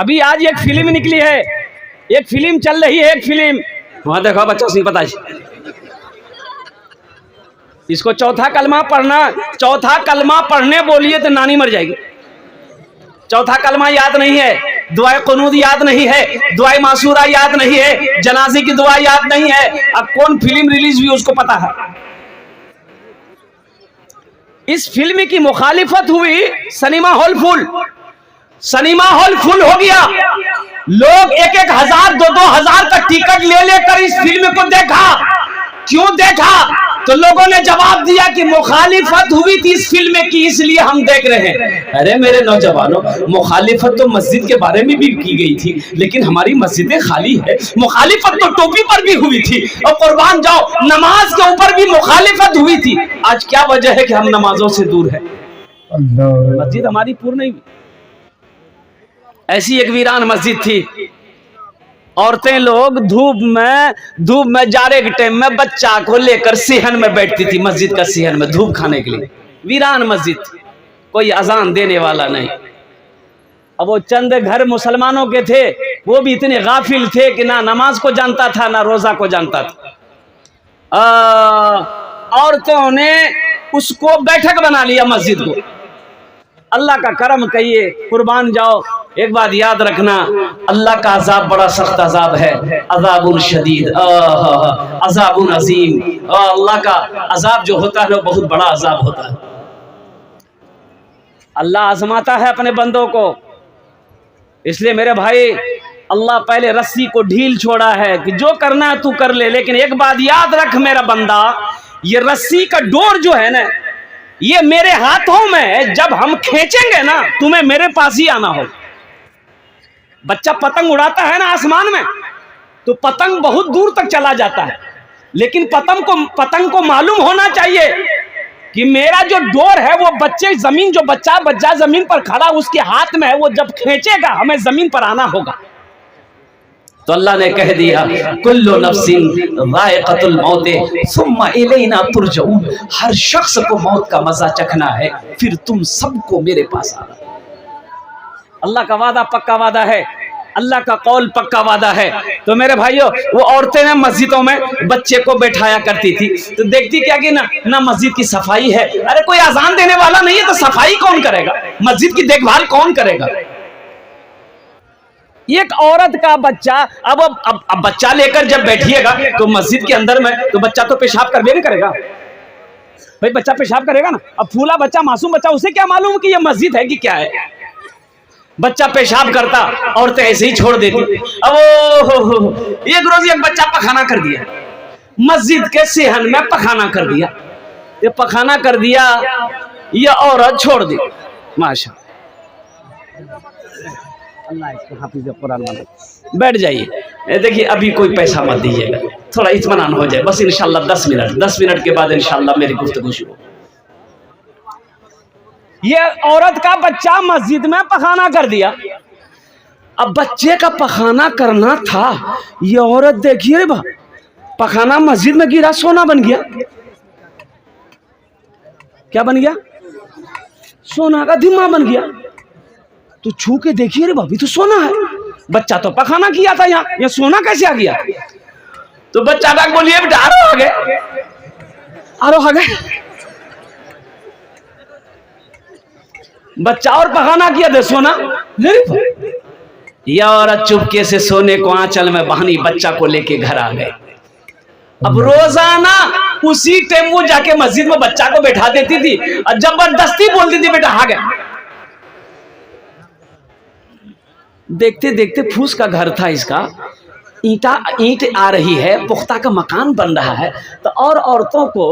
अभी आज एक फिल्म निकली है, एक फिल्म चल रही है, एक फिल्म वहां देखो बच्चों से पता है इसको चौथा कलमा पढ़ने बोलिए तो नानी मर जाएगी। चौथा कलमा याद नहीं है, दुआए कुनूद याद नहीं है, दुआए मासूरा याद नहीं है, जनाजे की दुआ याद नहीं है। अब कौन फिल्म रिलीज हुई उसको पता है। इस फिल्म की मुखालिफत हुई, सिनेमा हॉल फुल हो गया। लोग 1,000 2,000 का टिकट ले लेकर इस फिल्म को देखा। क्यों देखा? तो लोगों ने जवाब दिया कि मुखालिफत हुई थी इस फिल्म की, इसलिए हम देख रहे हैं। अरे मेरे नौजवानों, मुखालिफत तो मस्जिद के बारे में भी की गई थी, लेकिन हमारी मस्जिदें खाली है। मुखालिफत तो टोपी पर भी हुई थी, और कुर्बान जाओ नमाज के ऊपर भी मुखालिफत हुई थी। आज क्या वजह है कि हम नमाजों से दूर है? मस्जिद हमारी पूर्ण नहीं हुई। ऐसी एक वीरान मस्जिद थी। औरतें लोग धूप में जाड़े के टाइम में बच्चा को लेकर सेहन में बैठती थी, मस्जिद का सेहन में धूप खाने के लिए। वीरान मस्जिद थी, कोई अजान देने वाला नहीं। अब वो चंद घर मुसलमानों के थे, वो भी इतने गाफिल थे कि ना नमाज को जानता था ना रोजा को जानता था। औरतों ने उसको बैठक बना लिया मस्जिद को। अल्लाह का करम कहिए, कुर्बान जाओ। एक बात याद रखना, अल्लाह का अजाब बड़ा सख्त अजाब है, अजाबुन शदीद, अजाबुन अजीम। अल्लाह का अजाब जो होता है वो बहुत बड़ा अजाब होता है। अल्लाह आजमाता है अपने बंदों को। इसलिए मेरे भाई, अल्लाह पहले रस्सी को ढील छोड़ा है कि जो करना है तू कर ले, लेकिन एक बात याद रख मेरा बंदा, ये रस्सी का डोर जो है ना, ये मेरे हाथों में जब हम खींचेंगे ना, तुम्हें मेरे पास ही आना हो। बच्चा पतंग उड़ाता है ना आसमान में, तो पतंग बहुत दूर तक चला जाता है, लेकिन पतंग को मालूम होना चाहिए कि मेरा जो डोर है वो बच्चा जमीन पर खड़ा उसके हाथ में है, वो जब खींचेगा हमें जमीन पर आना होगा। तो अल्लाह ने कह दिया, कुल्लु नफ्सिन ज़ाइक़तुल मौत सुम्मा इलैना तुरजऊन। हर शख्स को मौत का मजा चखना है, फिर तुम सबको मेरे पास आना। अल्लाह का वादा पक्का वादा है, अल्लाह का कौल पक्का वादा है। तो मेरे भाइयों, वो औरतें ना मस्जिदों में बच्चे को बैठाया करती थी, तो देखती क्या कि ना मस्जिद की सफाई है। अरे कोई अजान देने वाला नहीं है तो सफाई कौन करेगा? मस्जिद की देखभाल कौन करेगा? एक औरत का बच्चा, अब बच्चा लेकर जब बैठिएगा तो मस्जिद के अंदर में, तो बच्चा तो पेशाब करबे नहीं करेगा भाई, बच्चा पेशाब करेगा ना। अब फूला बच्चा, मासूम बच्चा, उसे क्या मालूम कि ये मस्जिद है कि क्या है? बच्चा पेशाब करता, औरतें ऐसे ही छोड़ देती। अब एक रोज एक बच्चा पखाना कर दिया, मस्जिद के सेहन में पखाना कर दिया। ये पखाना कर दिया, ये औरत छोड़ दी। माशा अल्लाह इसको हाफिज़ कुरान वाले। बैठ जाइए। देखिए, अभी कोई पैसा मत दीजिएगा, थोड़ा इत्मीनान हो जाए बस। इंशाल्लाह 10 मिनट के बाद इंशाल्लाह मेरी गुफ्तगू शुरू। ये औरत का बच्चा मस्जिद में पखाना कर दिया। अब बच्चे का पखाना करना था, ये औरत देखिए रे बा, पखाना मस्जिद में गिरा, सोना बन गया। क्या बन गया? सोना का धिम्मा बन गया। तो छू के देखिए रे भाभी, तो सोना है। बच्चा तो पखाना किया था, यहाँ सोना कैसे आ गया? तो बच्चा का बोलिए बेटा, आरो आ गए। बच्चा और पखाना किया दे सोना। यह औरत चुपके से सोने को आंचल में बांधी बच्चा को लेके घर आ गए। अब रोजाना उसी टाइम वो जाके मस्जिद में बच्चा को बैठा देती थी और जबरदस्ती बोलती थी बेटा आ गया। देखते देखते फूस का घर था इसका, ईंट आ रही है, पुख्ता का मकान बन रहा है। तो और औरतों को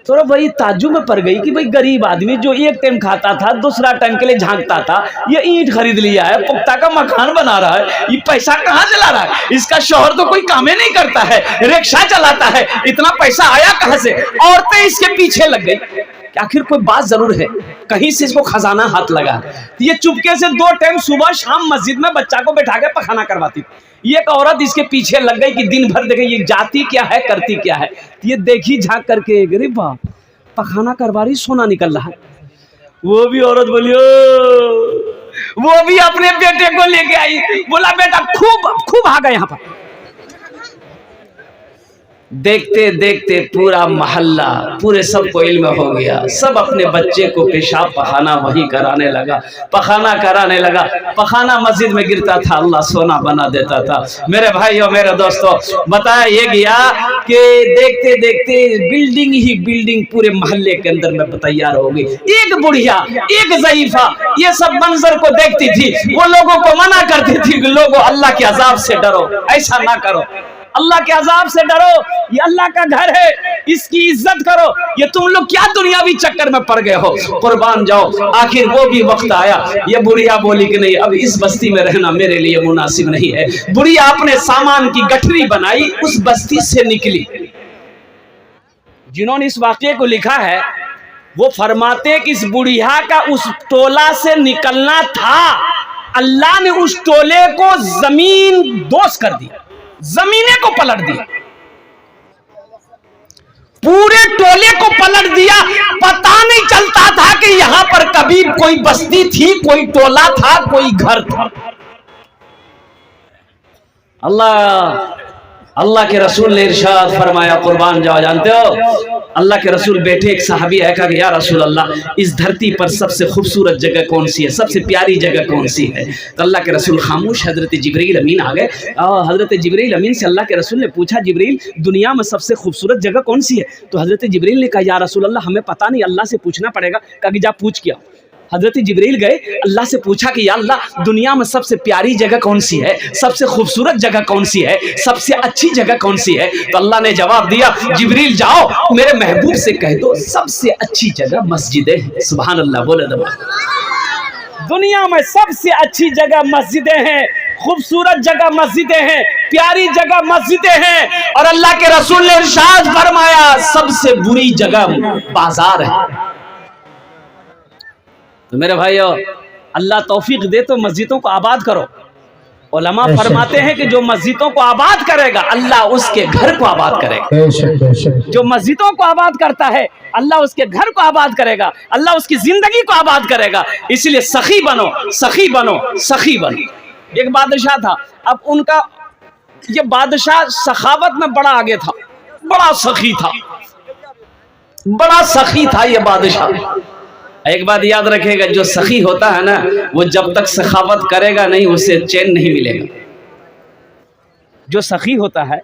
थोड़ा वही ताज्जुब में पड़ गई कि भाई गरीब आदमी जो एक टाइम खाता था, दूसरा टाइम के लिए झांकता था, ये ईंट खरीद लिया है, पुख्ता का मकान बना रहा है, ये पैसा कहाँ चला रहा है? इसका शौहर तो कोई काम ही नहीं करता है, रिक्शा चलाता है, इतना पैसा आया कहाँ से? औरतें इसके पीछे लग गई कि आखिर कोई बात जरूर है, कहीं से इसको खजाना हाथ लगा। ये चुपके से 2 टाइम सुबह शाम मस्जिद में बच्चा को बैठा के पखाना करवाती। ये एक औरत इसके पीछे लग गई कि दिन भर देखे ये जाती क्या है, करती क्या है। ये देखी झांक करके, अरे वाह पखाना करवा रही, सोना निकल रहा है। वो भी औरत बोली, ओ वो भी अपने बेटे को लेके आई, बोला बेटा खूब खूब आ गए यहाँ पर। देखते देखते पूरा मोहल्ला, पूरे सबको इल्म हो गया, सब अपने बच्चे को पेशाब पखाना वही कराने लगा, पखाना कराने लगा। पखाना मस्जिद में गिरता था, अल्लाह सोना बना देता था। मेरे भाइयों मेरे दोस्तों, बताया ये गया कि देखते देखते बिल्डिंग ही बिल्डिंग पूरे मोहल्ले के अंदर में तैयार हो गई। एक बुढ़िया, एक ज़ईफा ये सब मंजर को देखती थी, वो लोगों को मना करती थी कि लोगों अल्लाह के अजाब से डरो, ऐसा ना करो, अल्लाह के अजाब से डरो, ये अल्लाह का घर है, इसकी इज्जत करो। ये तुम लोग क्या दुनियावी चक्कर में पड़ गए हो, कुर्बान जाओ। आखिर वो भी वक्त आया, ये बुढ़िया बोली कि नहीं, अब इस बस्ती में रहना मेरे लिए मुनासिब नहीं है। बुढ़िया अपने सामान की गठरी बनाई, उस बस्ती से निकली। जिन्होंने इस वाक़े को लिखा है वो फरमाते हैं कि इस बुढ़िया का उस टोला से निकलना था, अल्लाह ने उस टोले को जमीन दोष कर दिया, जमीने को पलट दिया, पूरे टोले को पलट दिया। पता नहीं चलता था कि यहां पर कभी कोई बस्ती थी, कोई टोला था, कोई घर था। अल्लाह के रसूल ने इरशाद फरमाया, कुर्बान जाओ, जानते हो अल्लाह के रसूल बैठे, एक सहाबी आया, कहा कि या रसूल अल्लाह, इस धरती पर सबसे खूबसूरत जगह कौन सी है, सबसे प्यारी जगह कौन सी है? तो अल्लाह के रसूल खामोश। हजरत जिब्रील अमीन आ गए। हजरत जिब्रील अमीन से अल्लाह के रसूल ने पूछा, जिब्रील दुनिया में सबसे खूबसूरत जगह कौन सी है? तो हजरत जिब्रील ने कहा, या रसूल अल्लाह हमें पता नहीं, अल्लाह से पूछना पड़ेगा। कहा कि जा पूछ किया। हजरत जिब्रील गए, अल्लाह से पूछा कि या अल्लाह दुनिया में सबसे प्यारी जगह कौन सी है, सबसे खूबसूरत जगह कौन सी है, सबसे अच्छी जगह कौन सी है? तो अल्लाह ने जवाब दिया, जिब्रील जाओ मेरे महबूब से कह दो सबसे अच्छी जगह मस्जिदें हैं। सुभान अल्लाह, बोले दो। दुनिया में सबसे अच्छी जगह मस्जिदें हैं, खूबसूरत जगह मस्जिदें हैं, प्यारी जगह मस्जिदें हैं। और अल्लाह के रसूल ने इरशाद फरमाया, सबसे बुरी जगह बाजार है। तो मेरे भाइयों, अल्लाह तौफीक दे तो मस्जिदों को आबाद करो। उलमा फरमाते हैं कि जो मस्जिदों को आबाद करेगा, अल्लाह उसके घर को आबाद करेगा। जो मस्जिदों को आबाद करता है, अल्लाह उसके घर को आबाद करेगा, अल्लाह उसकी जिंदगी को आबाद करेगा। इसलिए सखी बनो, सखी बनो, सखी बनो। एक बादशाह था, अब उनका ये बादशाह सखावत में बड़ा आगे था, बड़ा सखी था, बड़ा सखी था ये बादशाह। एक बात याद रखेगा, जो सखी होता है ना, वो जब तक सखावत करेगा नहीं उसे चैन नहीं मिलेगा। जो सखी होता है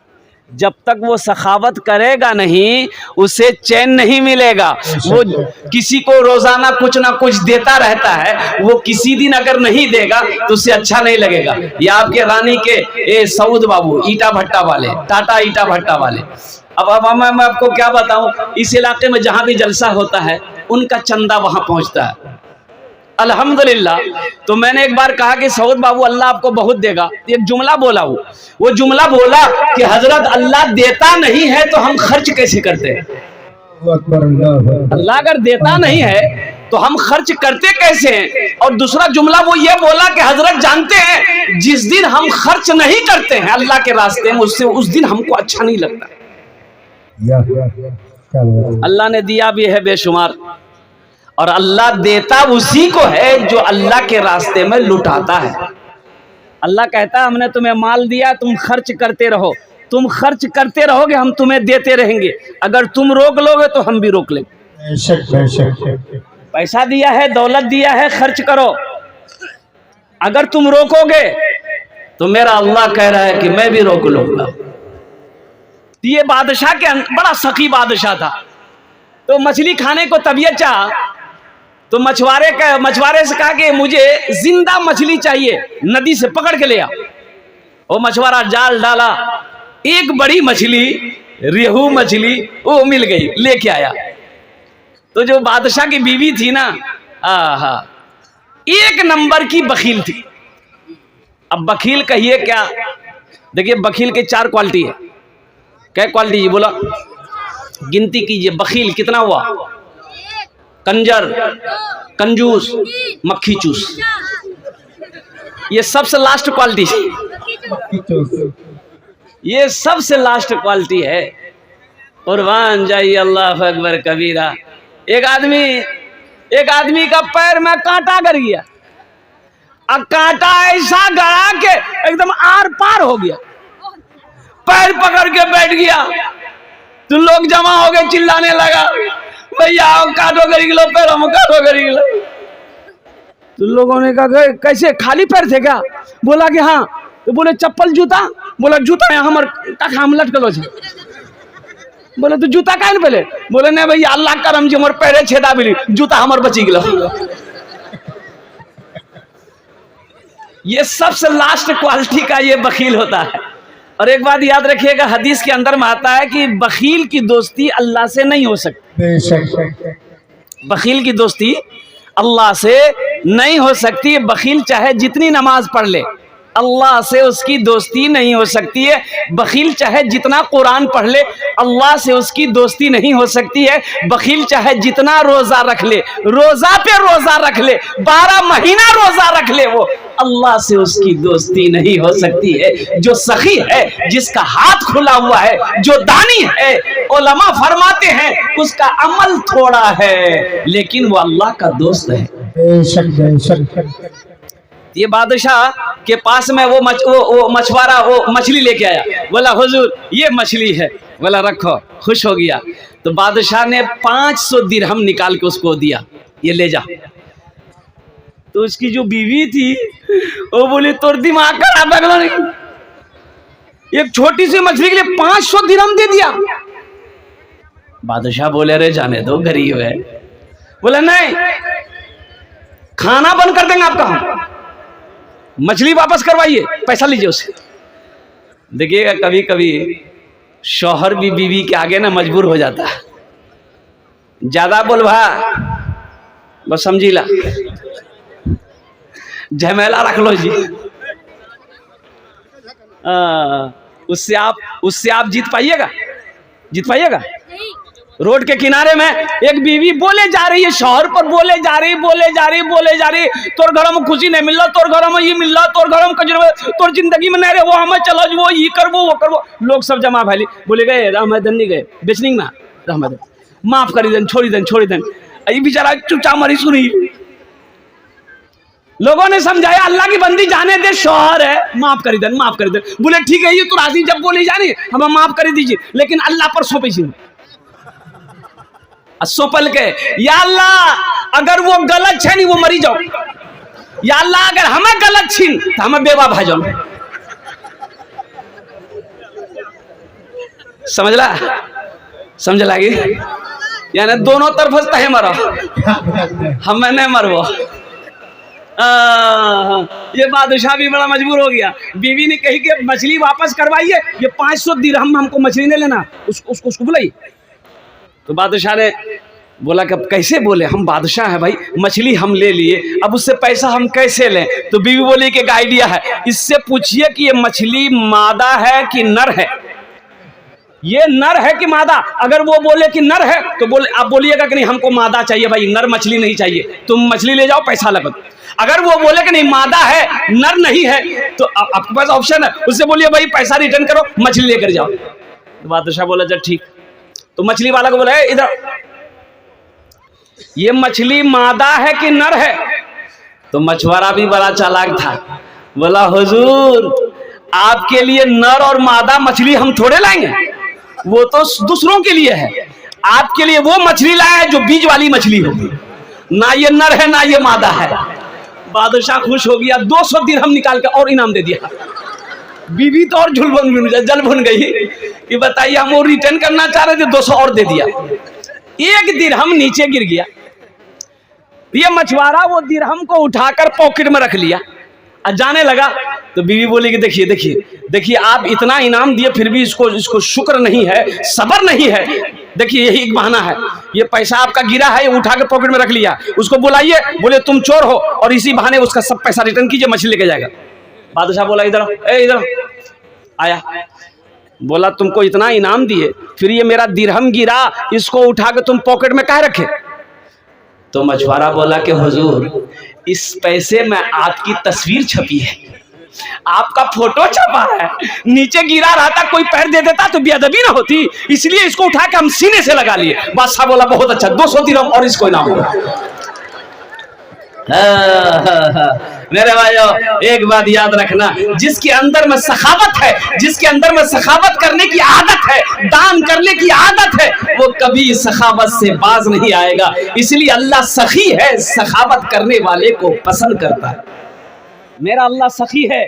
जब तक वो सखावत करेगा नहीं उसे चैन नहीं मिलेगा। वो किसी को रोजाना कुछ ना कुछ देता रहता है, वो किसी दिन अगर नहीं देगा तो उसे अच्छा नहीं लगेगा। या आपके रानी के सऊद बाबू ईटा भट्टा वाले, टाटा ईटा भट्टा वाले, अब मैं आपको क्या बताऊं, इस इलाके में जहां भी जलसा होता है उनका चंदा वहां पहुंचता है, अल्हम्दुलिल्लाह। तो मैंने एक बार कहा कि सऊद बाबू अल्लाह आपको बहुत देगा, एक जुमला बोला, वो जुमला बोला कि हजरत अल्लाह देता नहीं है तो हम खर्च कैसे करते हैं? अल्लाह अगर देता नहीं है तो हम खर्च करते कैसे हैं? और दूसरा जुमला वो ये बोला कि हजरत जानते हैं जिस दिन हम खर्च नहीं करते हैं अल्लाह के रास्ते में, उससे उस दिन हमको अच्छा नहीं लगता। अल्लाह ने दिया भी है बेशुमार, और अल्लाह देता उसी को है जो अल्लाह के रास्ते में लुटाता है। अल्लाह कहता है हमने तुम्हें माल दिया, तुम खर्च करते रहो, तुम खर्च करते रहोगे हम तुम्हें देते रहेंगे, अगर तुम रोक लोगे तो हम भी रोक लेंगे। पैसा दिया है, दौलत दिया है, खर्च करो, अगर तुम रोकोगे तो मेरा अल्लाह कह रहा है कि मैं भी रोक लूंगा। ये बादशाह के बड़ा सखी बादशाह था, तो मछली खाने को तबीयत चाह, तो मछुआरे से कहा कि मुझे जिंदा मछली चाहिए, नदी से पकड़ के ले आ। वो मछुआरा जाल डाला, एक बड़ी मछली, रेहू मछली वो मिल गई, लेके आया। तो जो बादशाह की बीवी थी ना, आहा, एक नंबर की बखील थी। अब बखील कहिए क्या, देखिए बखील के 4 क्वालिटी है। क्या क्वालिटी बोला, गिनती कीजिए, बखील कितना हुआ? कंजर, कंजूस, मक्खी चूस, ये सबसे लास्ट क्वालिटी, ये सबसे लास्ट क्वालिटी है। कुर्बान जाइए, अल्लाह अकबर कबीरा। एक आदमी का पैर में कांटा गर गया, अब कांटा ऐसा गया कि एकदम आर पार हो गया, पैर पकड़ के बैठ गया। तो लोग जमा हो गए, चिल्लाने लगा, भैया काटो करी लो, पैरों में काटो करी लो। तो लोगों ने कहा कैसे, खाली पैर थे क्या? बोला कि हाँ। तो बोले चप्पल जूता? बोला जूता यहाँ हमर हम लटकलो छे। बोले तो जूता काहे न पहले? बोले नहीं भैया अल्लाह करम जी हमर पैरे छेदा बिली, जूता हमर बची गेलो। ये सबसे लास्ट क्वालिटी का ये बखील होता है। और एक बात याद रखिएगा, हदीस के अंदर में आता है कि बखील की दोस्ती अल्लाह से नहीं हो सकती। बखील की दोस्ती अल्लाह से नहीं हो सकती। बखील चाहे जितनी नमाज पढ़ ले, अल्लाह से उसकी दोस्ती नहीं हो सकती है। बखील चाहे जितना कुरान पढ़ ले, अल्लाह से उसकी दोस्ती नहीं हो सकती है। बखील चाहे जितना रोजा रख ले, रोजा पे रोजा रख ले, 12 महीना रोजा रख ले, वो अल्लाह से उसकी दोस्ती नहीं हो सकती है। जो सखी है, जिसका हाथ खुला हुआ है, जो दानी है, उलमा फरमाते हैं उसका अमल थोड़ा है लेकिन वो अल्लाह का दोस्त है। ये बादशाह के पास में वो मछुआरा वो मछली लेके आया। बोला हुजूर ये मछली है। बोला रखो। खुश हो गया। तो बादशाह ने 500 दिरहम निकाल के उसको दिया, ये ले जा। तो उसकी जो बीवी थी वो बोली तोर दिमाग खराब है नहीं, एक छोटी सी मछली के लिए 500 दिरहम दे दिया। बादशाह बोले अरे जाने दो, गरीब है। बोला नहीं, खाना बंद कर देंगे आपका, हम मछली वापस करवाइए, पैसा लीजिए उससे। देखिएगा कभी कभी शौहर भी बीवी के आगे ना मजबूर हो जाता है। ज्यादा बोलवा बस समझीला, झमेला रख लो जी। उससे आप जीत पाइएगा? जीत पाइएगा? रोड के किनारे में एक बीवी बोले जा रही है, शौहर पर बोले जा रही, तोर घर में खुशी नहीं मिल रहा, तोर घर में ये मिल रहा, तोर घर में कजर, तोर जिंदगी में नहीं रहे, वो हमें चलो, वो ये करबो वो करबो। लोग सब जमा भाई बोले गए रहमदन नहीं गए बेचनी ना, रहमदन माफ करी देन, छोड़ी देन। ये बेचारा चुपचाप मरी सुनी। लोगों ने समझाया अल्लाह की बंदी जाने दे, शौहर है, माफ कर देन। बोले ठीक है, ये तो राजी जब बोली जानी हम माफ कर दीजिए, लेकिन अल्लाह पर सौंपी सी सोपल के, या अल्लाह अगर वो गलत छे नहीं वो मरी जाओ, या अल्लाह अगर हमें गलत छीन तो हमें बेवा भाजो। समझ लागी? यानी दोनों तरफ तहे मरो, हमें नहीं मरवो। ये बादशाह भी बड़ा मजबूर हो गया। बीवी ने कही कि मछली वापस करवाइए, ये 500 दिरहम हमको मछली नहीं लेना, उसको बुलाइए। तो बादशाह ने बोला कि अब कैसे बोले, हम बादशाह हैं भाई, मछली हम ले लिए, अब उससे पैसा हम कैसे लें? तो बीवी बोली कि एक आइडिया है, इससे पूछिए कि ये मछली मादा है कि नर है, ये नर है कि मादा। अगर वो बोले कि नर है तो आप बोलिएगा कि नहीं हमको मादा चाहिए भाई, नर मछली नहीं चाहिए, तुम मछली ले जाओ, पैसा लगो। अगर वो बोले कि नहीं मादा है नर नहीं है तो आपके पास ऑप्शन है, उससे बोलिए भाई पैसा रिटर्न करो, मछली लेकर जाओ। तो बादशाह बोला चल ठीक। तो मछली वाला को बोला इधर, ये मछली मादा है कि नर है? तो मछुआरा भी बड़ा चालाक था, बोला हुजूर आपके लिए नर और मादा मछली हम थोड़े लाएंगे, वो तो दूसरों के लिए है, आपके लिए वो मछली लाए हैं जो बीज वाली मछली होगी, ना ये नर है ना ये मादा है। बादशाह खुश हो गया, 200 दिरहम निकाल के और इनाम दे दिया। बीवी तो और जल भुन गई कि बताइए हम वो रिटर्न करना चाह रहे थे, 200 और दे दिया। 1 दिरहम नीचे गिर गया। ये मछुआरा वो दिरहम को उठाकर पॉकेट में रख लिया और जाने लगा। तो बीवी बोली कि देखिए आप इतना इनाम दिए फिर भी इसको शुक्र नहीं है, सब्र नहीं है। देखिए यही एक बहाना है, ये पैसा आपका गिरा है, ये उठा के पॉकेट में रख लिया, उसको बुलाइए, बोले तुम चोर हो और इसी बहाने उसका सब पैसा रिटर्न कीजिए, मछली लेके जाएगा। बादशाह बोला इधर आया, बोला तुमको इतना इनाम दिए फिर ये मेरा दिरहम गिरा, इसको उठा के तुम पॉकेट में काहे रखे? तो मछुआरा बोला कि हुजूर इस पैसे में आपकी तस्वीर छपी है, आपका फोटो छपा है, नीचे गिरा रहता कोई पैर दे देता तो बेअदबी ना होती, इसलिए इसको उठा के हम सीने से लगा लिए। बादशाह बोला बहुत अच्छा, 200 दिरहम और इसको इनाम होगा। मेरे भाइयों एक बात याद रखना, जिसके अंदर में सखावत है, जिसके अंदर में सखावत करने की आदत है, दान करने की आदत है, वो कभी सखावत से बाज नहीं आएगा। इसलिए अल्लाह सखी है, सखावत करने वाले को पसंद करता है। मेरा अल्लाह सखी है,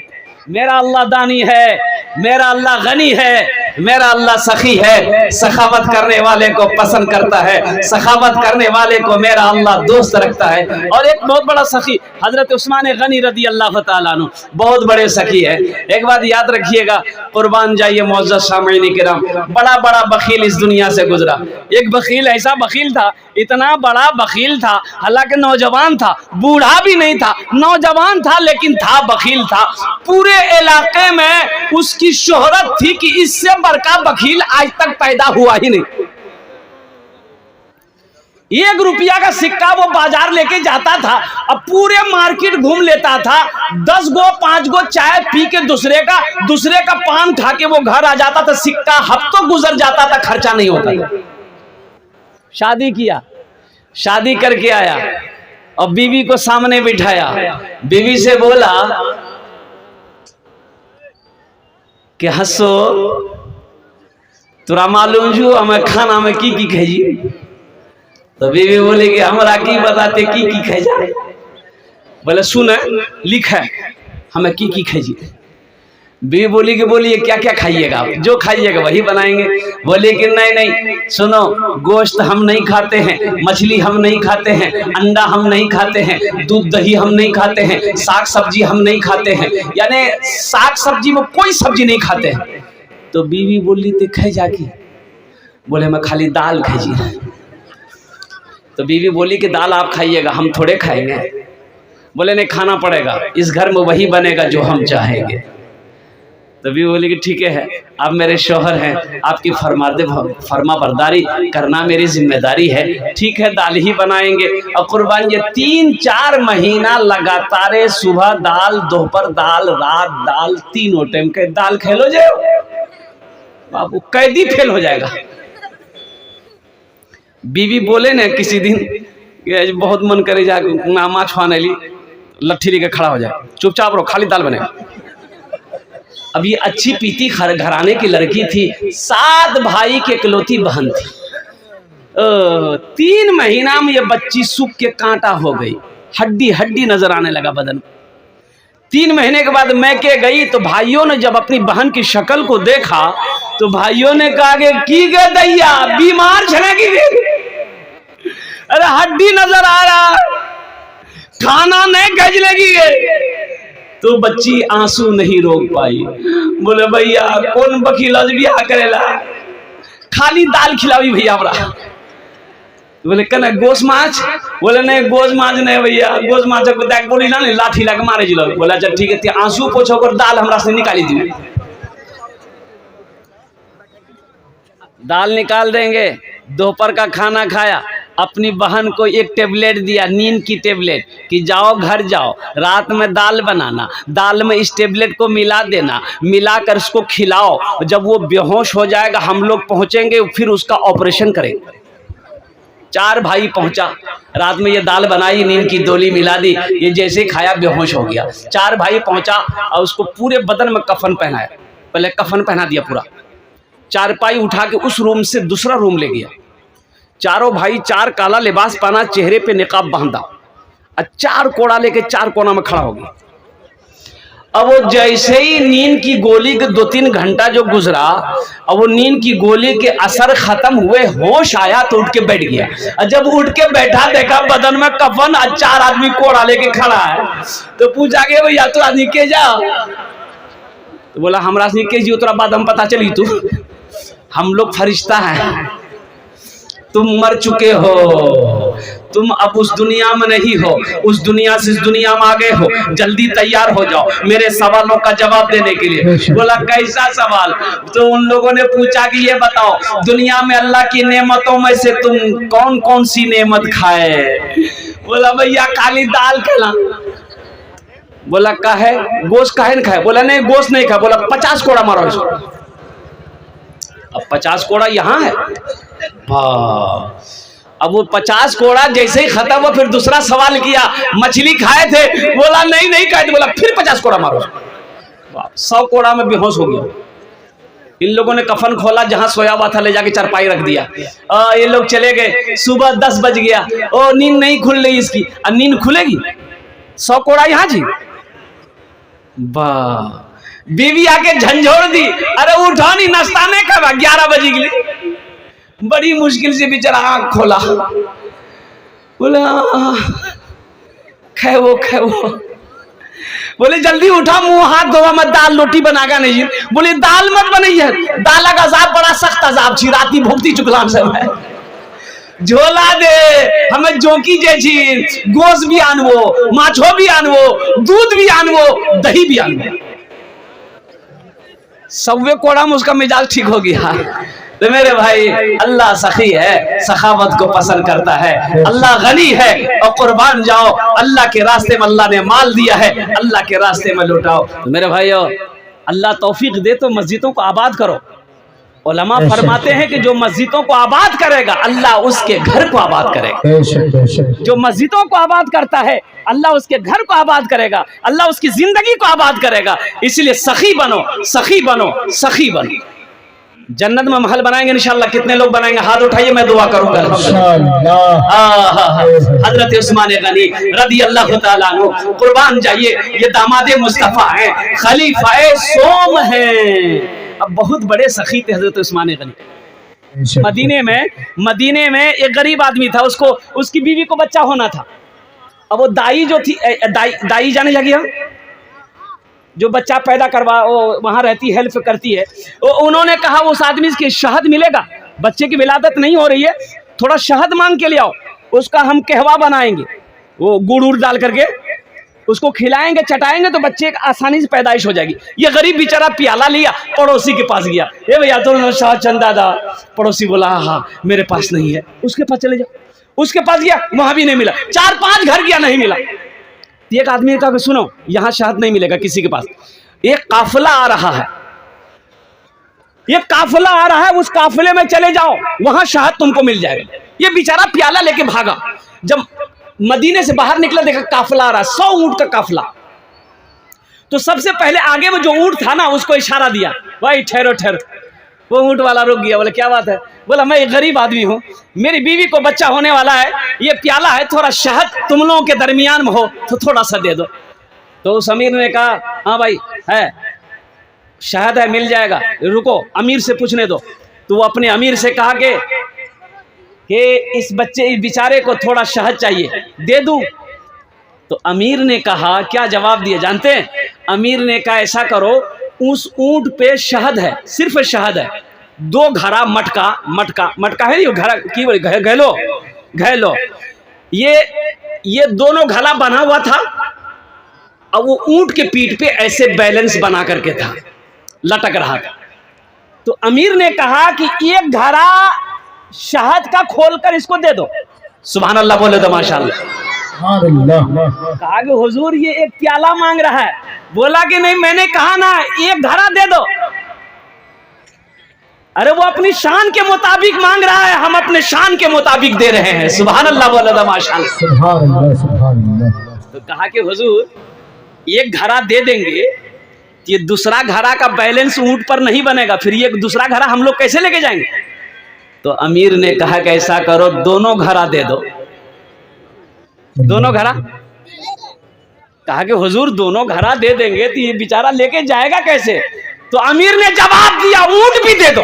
मेरा अल्लाह दानी है, मेरा अल्लाह गनी है, मेरा अल्लाह सखी है, सखावत करने वाले को पसंद करता है, सखावत करने वाले को मेरा अल्लाह दोस्त रखता है। और एक बहुत बड़ा सखी हजरत उस्मान गनी रदी अल्लाह ताला अन्हु बहुत बड़े सखी है। एक बात याद रखिएगा, कुर्बान जाइए मुअज़्ज़ज़ सामईन किराम, बड़ा बड़ा बखील इस दुनिया से गुजरा। एक बखील ऐसा बखील था, इतना बड़ा बखील था, हालांकि नौजवान था, बूढ़ा भी नहीं था, नौजवान था लेकिन था बखील था। पूरे इलाके में उसकी शोहरत थी कि इससे बड़का बखील आज तक पैदा हुआ ही नहीं। 1 रुपया का सिक्का वो बाजार लेके जाता था, अब पूरे मार्केट घूम लेता था, 10 गो 5 गो चाय पी के दूसरे का पान खा के वो घर आ जाता था, सिक्का हफ्तों गुजर जाता था, खर्चा नहीं होता था। शादी किया, शादी करके आया और बीवी को सामने बिठाया, बीवी से बोला कि हंसो तोरा मालूम जो हमें खाना में की खाई। तो बीवी बोले कि हमरा की बताते की खाई जाए। बोले सुने लिख है हमें की खाई। बीवी बोली कि बोलिए क्या क्या खाइएगा, जो खाइएगा वही बनाएंगे। बोले कि नहीं सुनो, गोश्त हम नहीं खाते हैं, मछली हम नहीं खाते हैं, अंडा हम नहीं खाते हैं, दूध दही हम नहीं खाते हैं, साग सब्जी हम नहीं खाते हैं, यानी साग सब्जी में कोई सब्जी नहीं खाते हैं। तो बीवी बोली तो खाई जाके, बोले मैं खाली दाल खाई। तो बीवी बोली कि दाल आप खाइएगा, हम थोड़े खाएंगे। बोले नहीं खाना पड़ेगा, इस घर में वही बनेगा जो हम चाहेंगे। तो बीवी बोली कि ठीक है, आप मेरे शौहर हैं, आपकी फरमा बरदारी करना मेरी जिम्मेदारी है, ठीक है दाल ही बनाएंगे। और कुर्बान ये 3-4 महीना लगातार सुबह दाल, दोपहर दाल, रात दाल, तीनों टाइम के दाल खेलो जाओ, बाबू कैदी फेल हो जाएगा। बीवी बोले ना किसी दिन बहुत मन करे जाके मामा छुआने ली, लट्ठी लेके खड़ा हो जाए, चुपचाप रहो खाली दाल बनेगा। अब ये अच्छी पीती घराने की लड़की थी, 7 भाई की इकलौती बहन थी। 3 महीना में ये बच्ची सूख के कांटा हो गई, हड्डी हड्डी नजर आने लगा बदन। 3 महीने के बाद मैं के गई तो भाइयों ने जब अपनी बहन की शक्ल को देखा तो भाइयों ने कहा कि की गए दैया बीमार छनेगी, अरे हड्डी नजर आ रहा, खाना नहीं गज लगी। तो बच्ची आंसू नहीं रोक पाई, बोले भैया कौन बकील बियाह करेला, खाली दाल खिलावी भैया हमरा। बोले कने गोश माछ, बोले नहीं गोश माछ नहीं भैया, गोश माछ को देख बोली ना लाठी लगा मारे जिलो। बोला चल ठीक है, आंसू पोछो कर दाल हमरा से निकाली दी। दाल निकाल देंगे, दोपहर का खाना खाया, अपनी बहन को एक टेबलेट दिया, नींद की टेबलेट, कि जाओ घर जाओ, रात में दाल बनाना, दाल में इस टेबलेट को मिला देना, मिलाकर उसको खिलाओ, जब वो बेहोश हो जाएगा हम लोग पहुंचेंगे, फिर उसका ऑपरेशन करेंगे। 4 भाई पहुंचा, रात में ये दाल बनाई, नींद की गोली मिला दी, ये जैसे खाया बेहोश हो गया। 4 भाई पहुंचा और उसको पूरे बदन में कफन पहनाया, पहले कफन पहना दिया पूरा, चारपाई उठा के उस रूम से दूसरा रूम ले गया। चारों भाई 4 काला लिबास पहना, चेहरे पे निकाब बांधा और 4 कोड़ा लेके 4 कोना में खड़ा हो गया। अब वो जैसे ही नींद की गोली के 2-3 घंटा जो गुजरा, अब वो नींद की गोली के असर खत्म हुए, होश आया तो उठ के बैठ गया। और जब उठ के बैठा देखा बदन में कफन और 4 आदमी कोड़ा लेके खड़ा है, तो पूछा के भैया तो आदमी के जा, तो बोला हमरा से के जी, उतरा बाद हम पता चली तू हम लोग फरिश्ता हैं, तुम मर चुके हो, तुम अब उस दुनिया में नहीं हो, उस दुनिया से इस दुनिया में आ गए हो, जल्दी तैयार हो जाओ मेरे सवालों का जवाब देने के लिए। बोला कैसा सवाल? तो उन लोगों ने पूछा कि ये बताओ दुनिया में अल्लाह की नेमतों में से तुम कौन कौन सी नेमत खाए? बोला भैया खाली दाल खेला। बोला काहे, गोश्त काहे नहीं खाए? बोला नहीं गोश्त नहीं खाए। बोला 50 कोड़ा मारो इसको। अब 50 कोड़ा यहाँ है। अब वो 50 कोड़ा जैसे ही खत्म हुआ फिर दूसरा सवाल किया, मछली खाए थे? बोला नहीं नहीं खाए थे। बोला फिर 50 कोड़ा मारो। 100 कोड़ा में बेहोश हो गया। इन लोगों ने कफन खोला, जहां सोया हुआ था ले जाके चारपाई रख दिया। ये लोग चले गए। सुबह 10 बज गया। ओ नींद नहीं खुल रही इसकी। नींद खुलेगी? 100 कोड़ा यहाँ जी। वाह, बीवी आके झंझोड़ दी, अरे उठो नहीं, नाश्ता नहीं करवा, 11 बजे के लिए। बड़ी मुश्किल से बेचारा आँख खोला। बोला खेवो खेवो। बोले जल्दी उठा, मुंह हाथ धोवा मत, दाल रोटी बनागा नहीं। बोले दाल मत बनइए, दाल का अजाब बड़ा सख्त अजाब छी, राती भुगती चुकलाम से मैं झोला दे हमें जोकी जे गोश भी आनवो, माछो भी आनवो, दूध भी आनवो, दही भी आनवो। सव्वे कोड़ा में उसका मिजाज ठीक हो गया। तो मेरे भाई, अल्लाह सखी है, सखावत को पसंद करता है। अल्लाह गनी है और कुर्बान जाओ। अल्लाह के रास्ते में अल्लाह ने माल दिया है, अल्लाह के रास्ते में लुटाओ। तो मेरे भाइयों, अल्लाह तौफीक दे तो मस्जिदों को आबाद करो। उलमा फरमाते हैं कि जो मस्जिदों को आबाद करेगा अल्लाह उसके घर को आबाद करेगा। जो मस्जिदों को आबाद करता है अल्लाह उसके घर को आबाद करेगा, अल्लाह उसकी जिंदगी को आबाद करेगा। इसलिए सखी बनो, सखी बनो, सखी बनो। जन्नत में महल बनाएंगे इंशाअल्लाह। कितने लोग बनाएंगे? हाथ उठाइए, मैं दुआ करूंगा। हजरत उस्मान गनी रदी अल्लाह ताला अन्हु, कुर्बान जाइए, ये दामादे मुस्तफा हैं, खलीफाए सोम हैं। अब बहुत बड़े सखी थे हजरत उस्मान गनी। मदीने में एक गरीब आदमी था, उसको उसकी बीवी को बच्चा होना था। अब वो दाई जो थी, दाई जाने लगी, जो बच्चा पैदा करवा वो वहाँ रहती, हेल्प करती है। उन्होंने कहा उस आदमी के शहद मिलेगा, बच्चे की विलादत नहीं हो रही है, थोड़ा शहद मांग के ले आओ, उसका हम कहवा बनाएंगे, वो गुड़ उड़ डाल करके उसको खिलाएंगे, चटाएंगे तो बच्चे की आसानी से पैदाइश हो जाएगी। ये गरीब बेचारा प्याला लिया, पड़ोसी के पास गया, ये भैया तो शाह चंदा दा। पड़ोसी बोला हाँ मेरे पास नहीं है। उसके पास चले जाओ। उसके पास गया, वहां भी नहीं मिला। 4-5 घर गया, नहीं मिला। एक आदमी ने कहा कि सुनो, यहां शहद नहीं मिलेगा किसी के पास, एक काफिला आ रहा है, एक काफिला आ रहा है, उस काफिले में चले जाओ, वहां शहद तुमको मिल जाएगा। ये बेचारा प्याला लेके भागा। जब मदीने से बाहर निकला, देखा काफिला आ रहा, 100 ऊंट का काफिला। तो सबसे पहले आगे में जो ऊंट था ना, उसको इशारा दिया, भाई ठहरो ठहरो। वो ऊंट वाला रुक गया। बोले क्या बात है? बोला मैं एक गरीब आदमी हूँ, मेरी बीवी को बच्चा होने वाला है, ये प्याला है, थोड़ा शहद तुम लोगों के दरमियान में हो तो थोड़ा सा दे दो। तो उस अमीर ने कहा हाँ भाई है, शहद है, मिल जाएगा, रुको अमीर से पूछने दो। तो वो अपने अमीर से कहा कि इस बच्चे, इस बेचारे को थोड़ा शहद चाहिए, दे दूं? तो अमीर ने कहा, क्या जवाब दिया जानते हैं? अमीर ने कहा ऐसा करो, उस ऊंट पे शहद है, सिर्फ शहद है, 2 घड़ा मटका, मटका है घड़ा की घैलो, ये दोनों घड़ा बना हुआ था। अब वो ऊंट के पीठ पे ऐसे बैलेंस बना करके था, लटक रहा था। तो अमीर ने कहा कि एक घड़ा शहद का खोलकर इसको दे दो। सुभान अल्लाह बोले तो माशाअल्लाह। कहा कि हुजूर ये एक प्याला मांग रहा है। बोला कि नहीं, मैंने कहा ना एक घड़ा दे दो। अरे वो अपनी शान के मुताबिक मांग रहा है, हम अपने शान के मुताबिक दे रहे हैं। सुभान अल्लाह बोले तो माशाअल्लाह। तो कहा कि हुजूर एक घड़ा दे देंगे, ये दूसरा घड़ा का बैलेंस ऊंट पर नहीं बनेगा, फिर ये दूसरा घड़ा हम लोग कैसे लेके जाएंगे? तो अमीर ने कहा कि ऐसा करो, दोनों घड़ा दे दो। दोनों घड़ा? कहा कि हुजूर दोनों घड़ा दे देंगे तो ये बेचारा लेके जाएगा कैसे? तो अमीर ने जवाब दिया, ऊंट भी दे दो।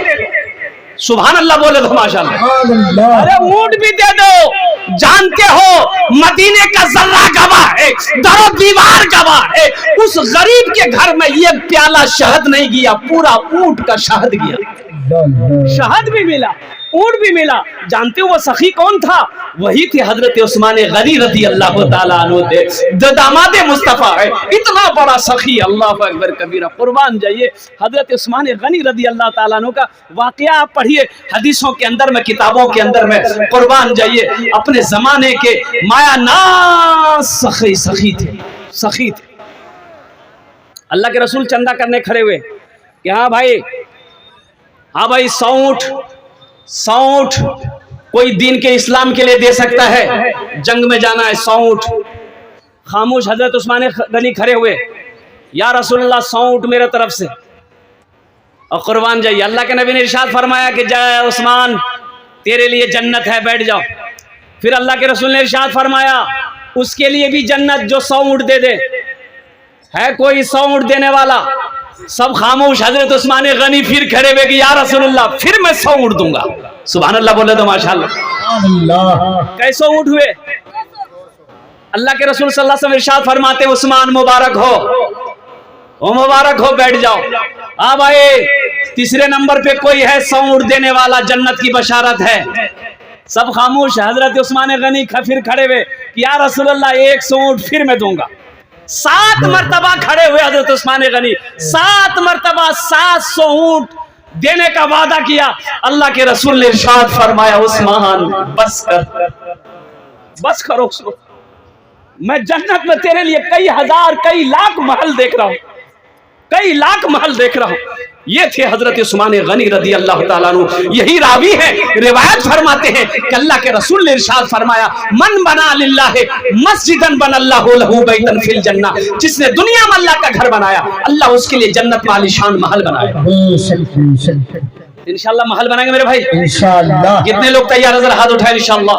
सुभान अल्लाह बोले तो माशाअल्लाह। अरे ऊंट भी दे दो। जानते हो मदीने का जर्रा गवाह है, दरो दीवार गवाह है, उस गरीब के घर में ये प्याला शहद नहीं गया, पूरा ऊंट का शहद गया। शहद भी मिला, ऊंट भी मिला। जानते हो वो सखी कौन था? वही थे हजरत उस्मान गनी रदी अल्लाह ताला अन्हु थे, जो दामादे मुस्तफा है। इतना बड़ा सखी, अल्लाह अकबर कबीरा। कुर्बान जाइए, हजरत उस्मान गनी रदी अल्लाह ताला अन्हु का वाकया आप पढ़िए हदीसों के अंदर में, किताबों के अंदर में। कुर्बान जाइए, अपने जमाने के माया नाज सखी थे, सखी थे। अल्लाह के रसूल चंदा करने खड़े हुए कि हाँ भाई 100 ऊंट कोई दीन के इस्लाम के लिए दे सकता है, जंग में जाना है 100 ऊंट। खामोश हजरत उस्मान गनी खड़े हुए, या रसूलल्लाह 100 ऊंट मेरे तरफ से और कुर्बान जाइए। अल्लाह के नबी ने इरशाद फरमाया कि जय उस्मान, तेरे लिए जन्नत है, बैठ जाओ। फिर अल्लाह के रसूल ने इरशाद फरमाया उसके लिए भी जन्नत जो 100 ऊंट दे दे। है कोई 100 ऊंट देने वाला? सब खामोश। हजरत उस्मान गनी फिर खड़े हुए कि या रसूलल्लाह फिर मैं 100 ऊंट दूंगा। सुभान अल्लाह बोले तो माशाअल्लाह। कैसे ऊंट हुए? अल्लाह के रसूल सल्लल्लाहु अलैहि वसल्लम इरशाद फरमाते उस्मान मुबारक हो, ओ मुबारक हो, बैठ जाओ। हाँ भाई, तीसरे नंबर पे कोई है 100 ऊंट देने वाला, जन्नत की बशारत है। सब खामोश। हजरत उस्मान गनी फिर खड़े हुए कि या रसूलल्लाह 100 ऊंट फिर मैं दूंगा। 7 मरतबा खड़े हुए हजरत उस्मान गनी, 7 मरतबा 700 ऊंट देने का वादा किया। अल्लाह के रसूल ने इरशाद फरमाया उस्मान बस कर, बस करो, मैं जन्नत में तेरे लिए कई हजार कई लाख महल देख रहा हूं, कई लाख महल देख रहा हूं। ये थे हजरत उस्मान गनी रदी अल्लाह ताला अन्हु। यही रावी है, रिवायत फरमाते हैं कि अल्लाह के रसूल ने इरशाद फरमाया मन बना लिल्लाहि मस्जिदन बनल्लाहु लहू बैतन फिल जन्नह, जिसने दुनिया में अल्लाह का घर बनाया अल्लाह उसके लिए जन्नत में आलीशान महल बनाएगा। इंशाल्लाह महल बनाएंगे मेरे भाई, इंशाल्लाह। कितने लोग तैयार? नजर हाथ उठाए इंशाल्लाह।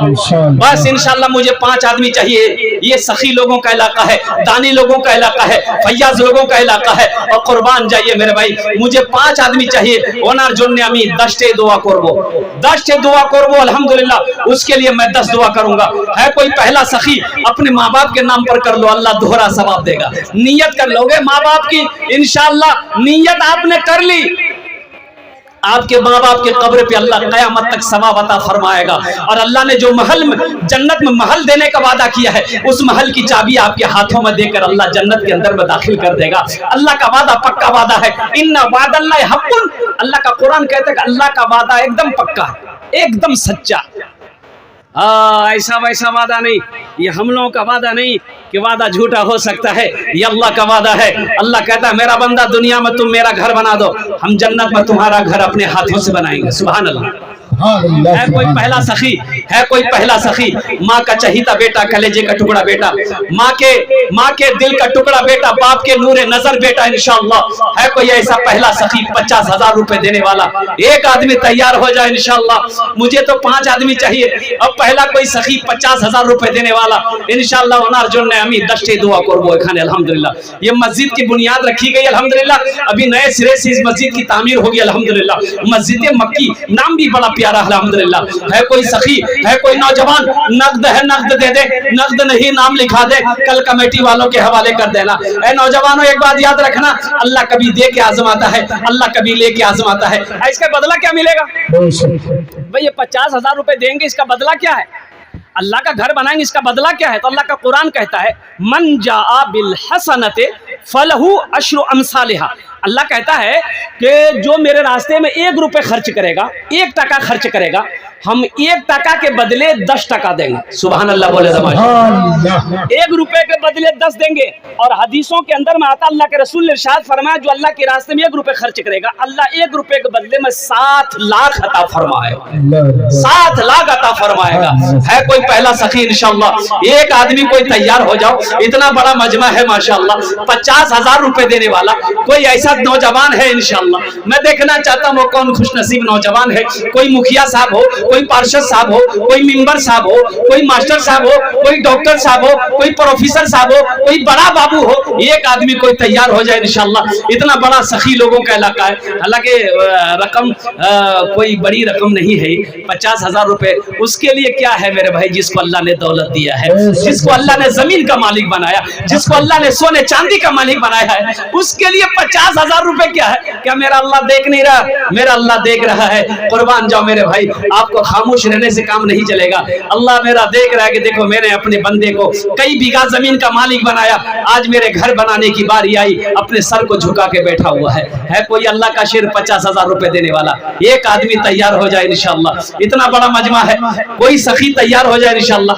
बस इंशाल्लाह मुझे 5 आदमी चाहिए। ये सखी लोगों का इलाका है, दानी लोगों का इलाका है, फैयाज लोगों का इलाका है और कुर्बान जाइए मेरे भाई। मुझे 5 आदमी चाहिए। ओनार जोन्ने अमी 10 दुआ करबो, 10 दुआ करबो अल्हम्दुलिल्लाह। उसके लिए मैं 10 दुआ करूंगा। है कोई पहला सखी? अपने माँ बाप के नाम पर कर लो, अल्लाह दोहरा सवाब देगा। नियत कर लोगे माँ बाप की, इंशाल्लाह नियत आपने कर ली, आपके माँ बाप के कब्र पे अल्लाह कयामत तक सवाब अता फरमाएगा। और अल्लाह ने जो महल में जन्नत में महल देने का वादा किया है उस महल की चाबी आपके हाथों में देकर अल्लाह जन्नत के अंदर में दाखिल कर देगा। अल्लाह का वादा पक्का वादा है। इन्ना वादल्लाहि हक़्क़ुन, अल्लाह का कुरान कहता है कि अल्लाह का वादा एकदम पक्का है, एकदम सच्चा। ऐसा वैसा वादा नहीं, ये हम लोगों का वादा नहीं कि वादा झूठा हो सकता है। ये अल्लाह का वादा है। अल्लाह कहता है मेरा बंदा दुनिया में तुम मेरा घर बना दो, हम जन्नत में तुम्हारा घर अपने हाथों से बनाएंगे। सुभान अल्लाह। है कोई पहला सखी? है कोई पहला सखी? माँ का चहीता बेटा, कलेजे का टुकड़ा बेटा, माँ के दिल का टुकड़ा बेटा, बाप के नूरे नजर बेटा, इंशाअल्लाह। है कोई ऐसा पहला सखी 50,000 रुपए देने वाला? एक आदमी तैयार हो जाए इंशाअल्लाह। मुझे तो 5 आदमी चाहिए। अब पहला कोई सखी 50,000 रुपए देने वाला इंशाअल्लाह। ओनार जोन्ने अमी 10 दुआ करबो एखाने अल्हम्दुलिल्लाह। ये मस्जिद की बुनियाद रखी गई अल्हम्दुलिल्लाह। अभी नए सिरे से इस मस्जिद की तामीर होगी अल्हम्दुलिल्लाह। मस्जिद मक्की, नाम भी बड़ा प्यारा अल्हम्दुलिल्लाह। है कोई सखी? है कोई नौजवान? नकद है, नकद दे दे, नकद नहीं नाम लिखा दे, कल कमेटी वालों के हवाले कर देना। ऐ नौजवानों एक बात याद रखना, अल्लाह कभी दे के आजमाता है, अल्लाह कभी ले के आजमाता है। इसका बदला क्या मिलेगा भाई? ये 50,000 रुपए देंगे, इसका बदला क्या है? अल्लाह का घर बनाएंगे, इसका बदला क्या है? तो अल्लाह का कुरान कहता है मन जाआ बिल हसनते फलहू अश्रु अमसालिहा। अल्लाह कहता है कि जो मेरे रास्ते में 1 रुपए खर्च करेगा, 1 टका खर्च करेगा, हम 1 टका के बदले 10 टका देंगे। सुभान अल्लाह बोले। 1 रुपए के बदले 10 देंगे। और हदीसों के अंदर में आता अल्लाह के रसूल ने इरशाद फरमाया जो अल्लाह के रास्ते में 1 रुपए खर्च करेगा, अल्लाह 1 रुपए के बदले में 7 लाख अता फरमाएगा, 7 लाख अता फरमाएगा। है कोई पहला सखी? इंशाअल्लाह एक आदमी कोई तैयार हो जाओ। इतना बड़ा मजमा है माशाअल्लाह। 50,000 रुपए देने वाला कोई ऐसा नौजवान है इंशाअल्लाह। मैं देखना चाहता हूँ कौन खुशनसीब नौजवान है। कोई मुखिया साहब हो, कोई पार्षद साहब हो, कोई मेंबर साहब हो, कोई मास्टर साहब हो, कोई डॉक्टर साहब हो, कोई प्रोफेसर साहब हो, कोई बड़ा बाबू हो। एक आदमी कोई तैयार हो जाए इंशाअल्लाह। इतना बड़ा सखी लोगों का इलाका है। हालांकि रकम कोई बड़ी रकम नहीं है, 50,000 रुपए। उसके लिए क्या है मेरे भाई? जिसको अल्लाह ने दौलत दिया है, जिसको अल्लाह ने जमीन का मालिक बनाया, जिसको अल्लाह ने सोने चांदी का मालिक बनाया है, उसके लिए 50,000 रुपए क्या है? क्या मेरा अल्लाह देख नहीं रहा? मेरा अल्लाह देख रहा है। कुर्बान जाओ मेरे भाई, आपको खामोश रहने से काम नहीं चलेगा। अल्लाह मेरा देख रहा है कि देखो मैंने अपने बंदे को कई बीघा जमीन का मालिक बनाया, आज मेरे घर बनाने की बारी आई, अपने सर को झुका के बैठा हुआ है। है कोई अल्लाह का शेर 50,000 रुपए देने वाला? एक आदमी तैयार हो जाए इंशाअल्लाह। इतना बड़ा मजमा है, कोई सखी तैयार हो जाए इंशाअल्लाह।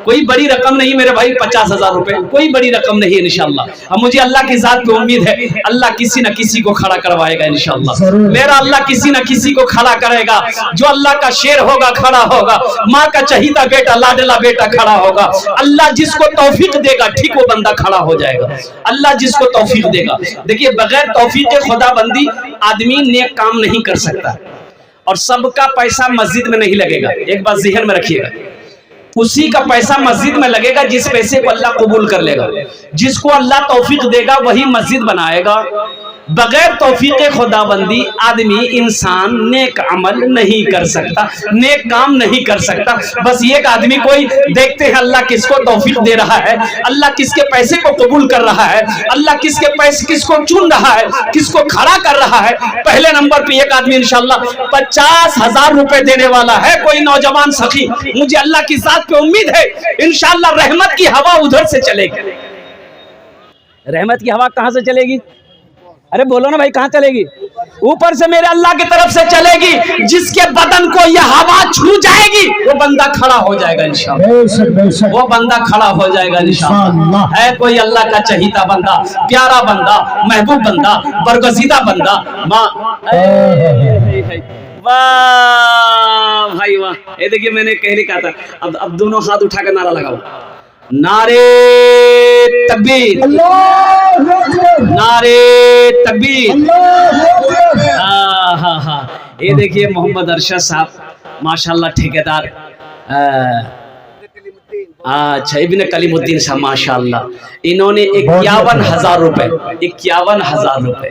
कोई बड़ी रकम नहीं मेरे भाई, 50,000 रुपए कोई बड़ी रकम नहीं है इंशाल्लाह। अब मुझे अल्लाह की जात पे उम्मीद है, अल्लाह किसी न किसी को खड़ा करवाएगा इंशाल्लाह। मेरा अल्लाह किसी न किसी को खड़ा करेगा। जो अल्लाह का शेर होगा खड़ा होगा, माँ का चहीता बेटा लाडला बेटा खड़ा होगा। अल्लाह जिसको तौफीक देगा ठीक वो बंदा खड़ा हो जाएगा। अल्लाह जिसको तौफीक देगा। देखिए बगैर तौफीक खुदाबंदी आदमी नेक काम नहीं कर सकता। और सबका पैसा मस्जिद में नहीं लगेगा, एक बात ज़हन में रखिएगा। उसी का पैसा मस्जिद में लगेगा जिस पैसे को अल्लाह कबूल कर लेगा। जिसको अल्लाह तौफीक देगा वही मस्जिद बनाएगा। बगैर तौफीक खुदाबंदी आदमी इंसान नेक अमल नहीं कर सकता, नेक काम नहीं कर सकता। बस एक आदमी कोई देखते हैं अल्लाह किसको तौफीक दे रहा है, अल्लाह किसके पैसे को कबूल कर रहा है, अल्लाह किसके पैसे किसको चुन रहा है, किसको खड़ा कर रहा है। पहले नंबर पे एक आदमी इंशाल्लाह 50,000 रुपए देने वाला है, कोई नौजवान सखी। मुझे अल्लाह की जात पे उम्मीद है इंशाल्लाह रहमत की हवा उधर से चलेगी। रहमत की हवा कहां से चलेगी? अरे बोलो ना भाई, कहां चलेगी? ऊपर से मेरे अल्लाह की तरफ से चलेगी। जिसके बदन को यह हवा छू जाएगी वो बंदा खड़ा हो जाएगा इंशाअल्लाह। वो बंदा खड़ा हो जाएगा इंशाअल्लाह। है कोई अल्लाह का चहीता बंदा, प्यारा बंदा, महबूब बंदा, बरगजीदा बंदा। वाह भाई वाह। ये देखिए मैंने कहने कहा था, अब दोनों हाथ उठा कर नारा लगाओ। नारे तकबीर, नारे तकबीर। हाँ हाँ, ये देखिए मोहम्मद अरशद साहब माशाल्लाह ठेकेदार। अच्छा इब्न कलीमुद्दीन साहब माशाल्लाह, इन्होंने 51,000 रुपए, 51,000 रुपए।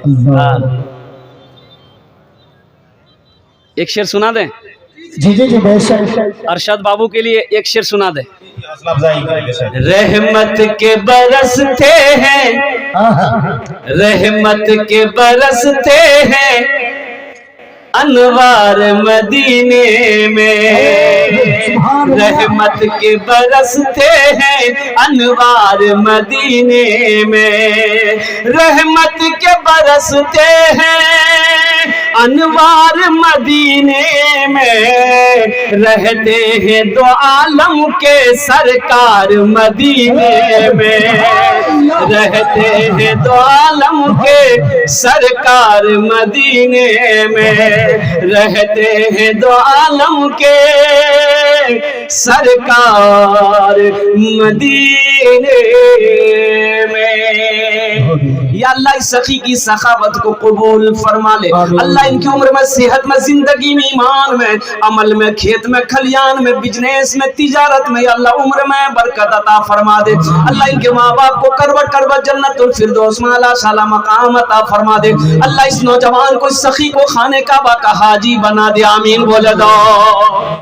एक शेर सुना दें? जी जी जी बेशक। अरशद बाबू के लिए एक शेर सुना दे। रहमत के बरसते हैं, रहमत के बरसते हैं अनवार मदीने में। रहमत के बरसते हैं अनवार मदीने में। रहमत के बरसते हैं अनवार मदीने में। रहते हैं दो आलम के सरकार मदीने में। रहते हैं दो आलम के सरकार मदीने में। रहते हैं दो आलम के सरकार मदीने में। या अल्लाह इस सखी की सखावत को कबूल फरमा ले। अल्लाह इनकी उम्र में, सेहत में, जिंदगी में, ईमान में, अमल में, खेत में, खलियान में, बिजनेस में, तिजारत में, अल्लाह उम्र में बरकत अता फरमा दे। अल्लाह इनके माँ बाप को करवट करवट जन्नतुल फिरदौस में आला शाला मकाम अता फरमा दे। अल्लाह इस नौजवान को, इस सखी को खाने काबा का हाजी बना दे। आमीन बोले दो।